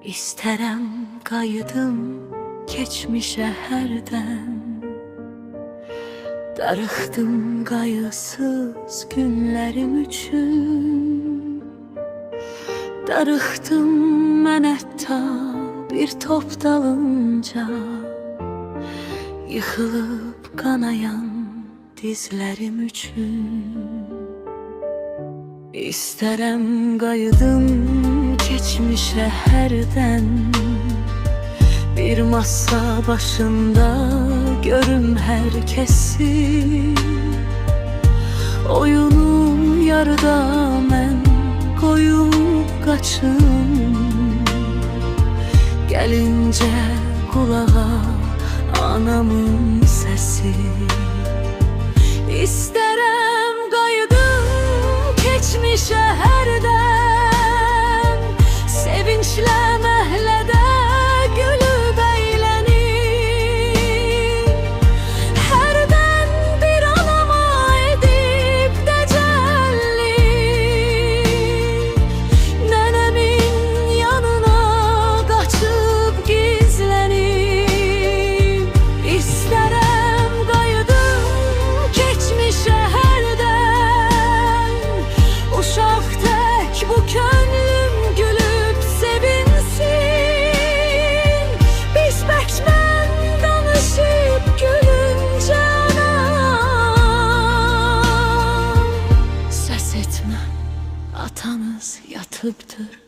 İstərəm qayıdım keçmişə hərdən. Darıxdım qayğısız günlərim üçün. Darıxdım mən hətta bir top dalınca, yıxılıb qanayan dizlərim üçün. İstərəm qayıdım keçmişə hərdən. Bir masa başında görüm hər kəsi. Oyunu yarıda mən qoyub qaçım. Gəlincə qulağa anamın səsi. İstərəm qayıdım keçmişə hərdən. Sevinclə məhlədə gülüb əylənir. Hərdən bir anama edib dəcəlli. Nənəmin yanına qaçıb gizlənib. İstərəm qayıdım keçmişə hərdən. Uşaq tək bu könlüm gülüb sevinsin. Biz bəkmən danışıb gülüncə anam. Səs etmə, atanız yatıbdır.